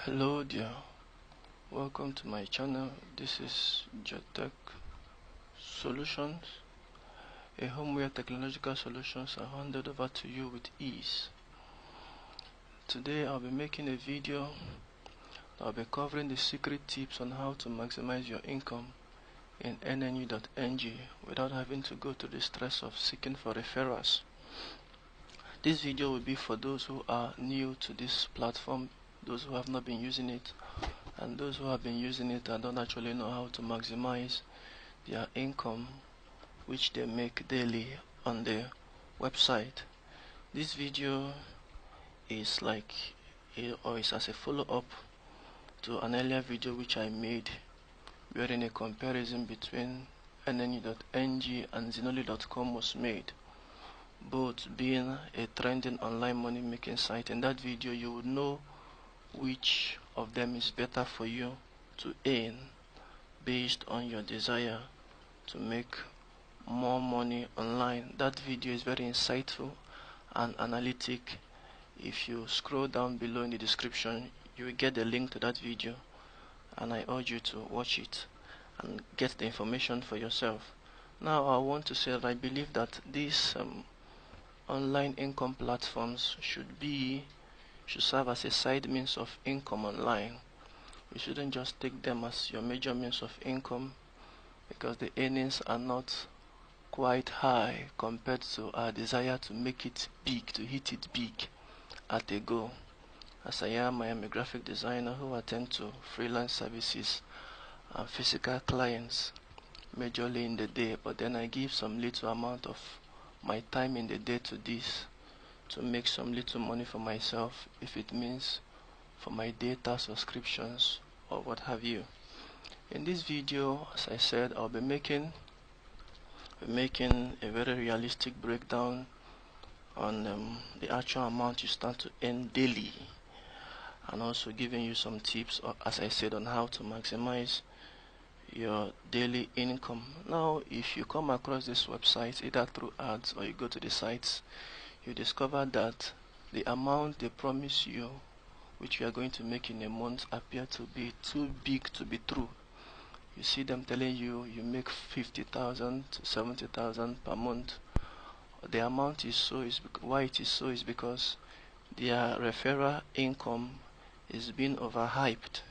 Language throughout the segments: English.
Hello dear, welcome to my channel. This is Jotech Solutions, a home where technological solutions are handed over to you with ease. Today I'll be making a video. I'll be covering the secret tips on how to maximize your income in NNU.ng without having to go through the stress of seeking for referrals. This video will be for those who are new to this platform, those who have not been using it, and those who have been using it and don't actually know how to maximize their income which they make daily on the website. This video is is as a follow-up to an earlier video which I made wherein a comparison between NNU.ng and Zenoli.com was made, both being a trending online money making site. In that video you would know which of them is better for you to earn based on your desire to make more money online. That video is very insightful and analytic. If you scroll down below in the description, you will get the link to that video, and I urge you to watch it and get the information for yourself. Now I want to say that I believe that these online income platforms should serve as a side means of income online. You shouldn't just take them as your major means of income, because the earnings are not quite high compared to our desire to make it big, to hit it big at a go. As I am a graphic designer who attend to freelance services and physical clients majorly in the day, but then I give some little amount of my time in the day to this to make some little money for myself, if it means for my data subscriptions or what have you. In this video, as I said, I'll be making a very realistic breakdown on the actual amount you start to earn daily, and also giving you some tips, as I said, on how to maximize your daily income. Now, if you come across this website either through ads or you go to the sites, you discover that the amount they promise you, which you are going to make in a month, appear to be too big to be true. You see them telling you make 50,000 to 70,000 per month. The amount is so why it is so is because their referral income is being overhyped.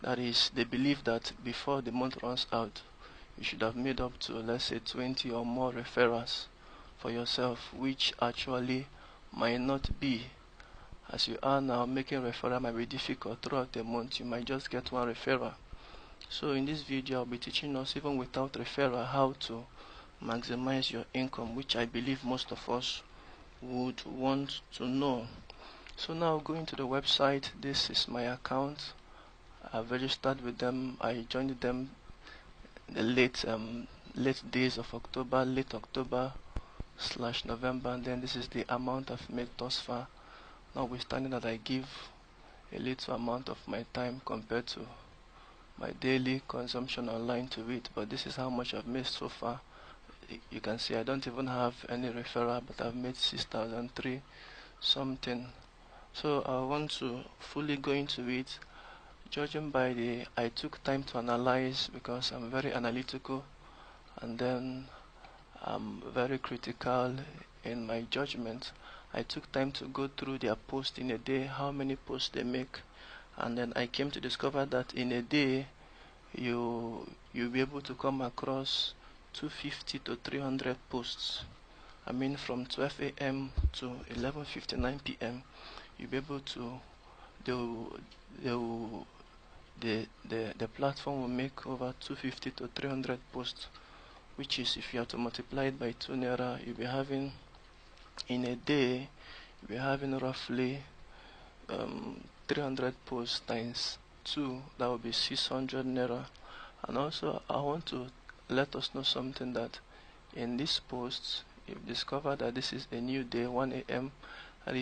That is, they believe that before the month runs out, you should have made up to, let's say, 20 or more referrals for yourself, which actually might not be. As you are now, making referral might be difficult. Throughout the month you might just get one referral. So in this video I'll be teaching us, even without referral, how to maximize your income, which I believe most of us would want to know. So now, going to the website, this is my account. I've registered with them. I joined them in the late days of October, late October/November, and then this is the amount I've made thus far, notwithstanding that I give a little amount of my time compared to my daily consumption online to it. But this is how much I've made so far. You can see I don't even have any referral, but I've made 6,003 something. So I want to fully go into it, judging by I took time to analyze, because I'm very analytical, and then I'm very critical in my judgment. I took time to go through their posts in a day, how many posts they make, and then I came to discover that in a day you'll be able to come across 250 to 300 posts. I mean, from 12 a.m. to 11:59 p.m. you'll be able to the platform will make over 250 to 300 posts, which is, if you have to multiply it by 2 naira, you'll be having, in a day, you'll be having roughly 300 posts times 2, that will be 600 naira. And also I want to let us know something, that in these posts you've discovered that this is a new day, 1 a.m. and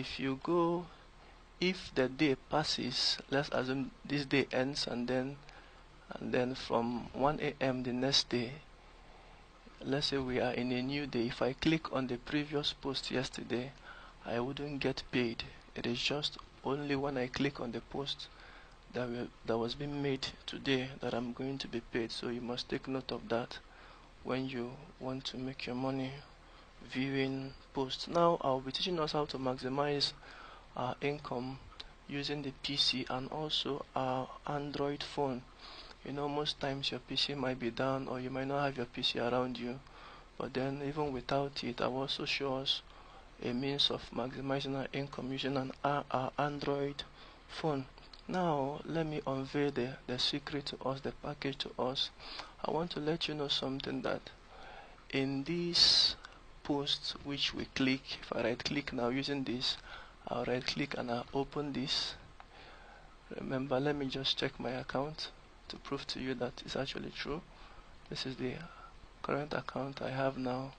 if the day passes, let's assume this day ends, and then from 1 a.m. the next day, let's say we are in a new day, if I click on the previous post yesterday, I wouldn't get paid. It is just only when I click on the post that was being made today that I'm going to be paid. So you must take note of that when you want to make your money viewing posts. Now I'll be teaching us how to maximize our income using the PC and also our Android phone. You know, most times your PC might be down or you might not have your PC around you, but then even without it, I'll also show us a means of maximizing our income using our Android phone. Now let me unveil the secret to us, the package to us. I want to let you know something, that in this post which we click, if I right click now using this, I'll right click and I'll open this. Remember, let me just check my account to prove to you that it's actually true. This is the current account I have now,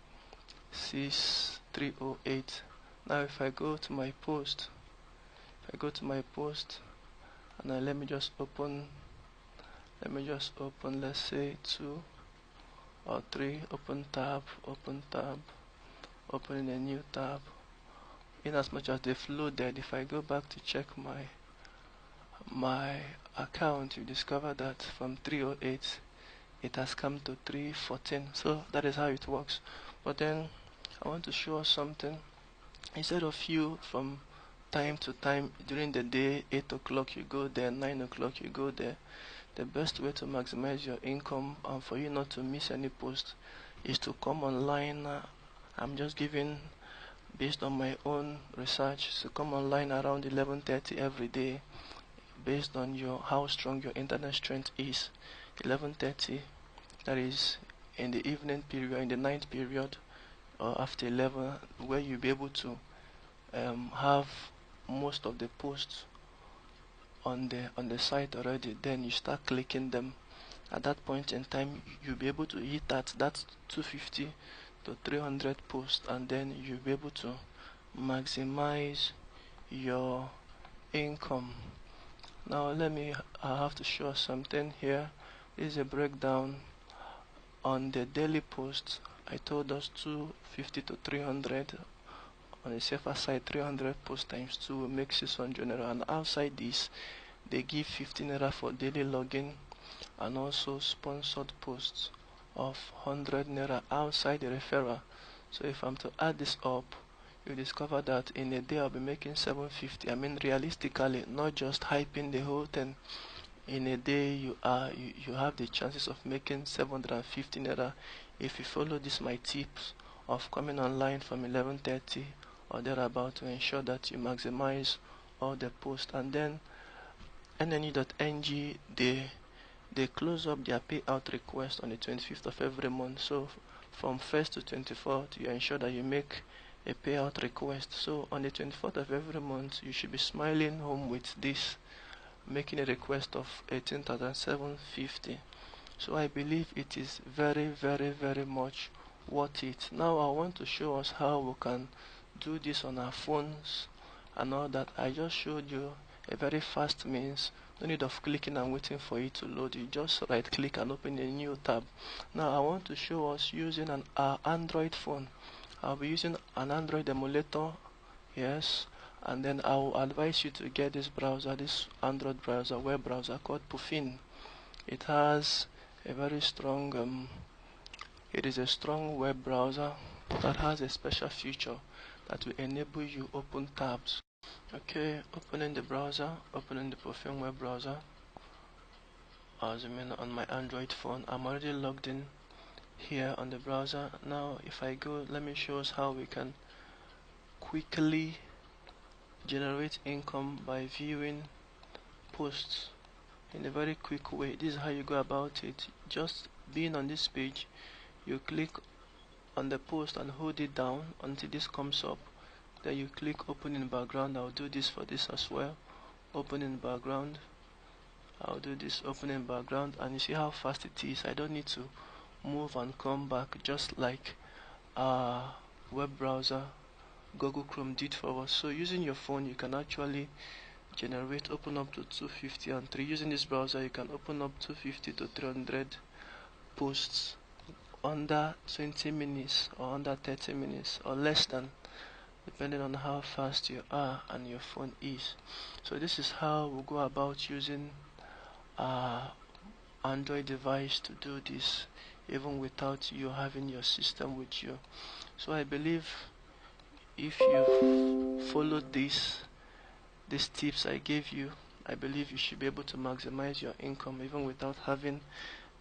6308. Now if I go to my post, and let me just open, let's say 2 or 3, open tab, open in a new tab. In as much as they've loaded, if I go back to check my account, you discover that from 308 it has come to 314. So that is how it works. But then I want to show us something. Instead of you from time to time during the day, 8 o'clock you go there, 9 o'clock you go there, the best way to maximize your income and for you not to miss any post is to come online. I'm just giving, based on my own research, to come online around 11:30 every day, based on how strong your internet strength is. 11:30, that is in the evening period, in the night period, or after 11, where you'll be able to have most of the posts on the site already. Then you start clicking them. At that point in time, you'll be able to hit that's 250 to 300 posts, and then you'll be able to maximize your income. Now I have to show something here. This is a breakdown on the daily posts. I told us 250 to 300. On the safer side, 300 posts times 2 will make 600 naira, and outside this they give 15 naira for daily login, and also sponsored posts of 100 naira outside the referral. So if I'm to add this up, you discover that in a day I'll be making 750. I mean, realistically, not just hyping the whole thing. In a day you have the chances of making 750 naira if you follow my tips of coming online from 11:30 or thereabout to ensure that you maximize all the posts. And then NNE.ng, they close up their payout request on the 25th of every month. So from 1st to 24th, you ensure that you make a payout request. So on the 24th of every month, you should be smiling home with this, making a request of 18,750. So I believe it is very, very, very much worth it. Now I want to show us how we can do this on our phones and all that. I just showed you a very fast means. No need of clicking and waiting for it to load. You just right click and open a new tab. Now I want to show us using an Android phone. I'll be using an Android emulator, yes, and then I will advise you to get this browser, this Android browser, web browser called Puffin. It has a very strong it is a strong web browser that has a special feature that will enable you open tabs. Okay, opening the browser, opening the Puffin web browser. I'll zoom in on my Android phone. I'm already logged in here on the browser. Now if I go, let me show us how we can quickly generate income by viewing posts in a very quick way. This is how you go about it. Just being on this page, you click on the post and hold it down until this comes up. Then you click open in background. I'll do this for this as well. Open in background. I'll do this, open in background, and you see how fast it is. I don't need to move and come back, just like web browser Google Chrome did for us. So using your phone, you can actually open up to 250 and 3. Using this browser, you can open up 250 to 300 posts under 20 minutes or under 30 minutes or less than, depending on how fast you are and your phone is. So this is how we go about using Android device to do this, even without you having your system with you. So I believe if you followed these tips I gave you, I believe you should be able to maximize your income even without having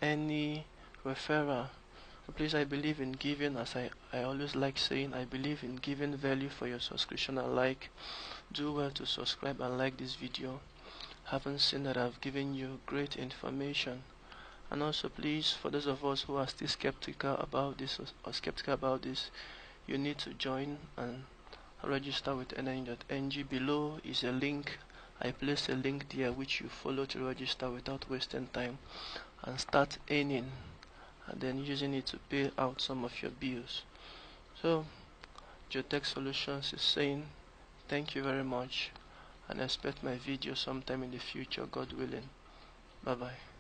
any referral. So please, I believe in giving, as I always like saying, I believe in giving value for your subscription and like. Do well to subscribe and like this video. Haven't seen that I've given you great information. And also please, for those of us who are still skeptical about this you need to join and register with NN.ng. Below is a link. I place a link there which you follow to register without wasting time and start earning, and then using it to pay out some of your bills. So Geotech Solutions is saying thank you very much, and expect my video sometime in the future, God willing. Bye bye.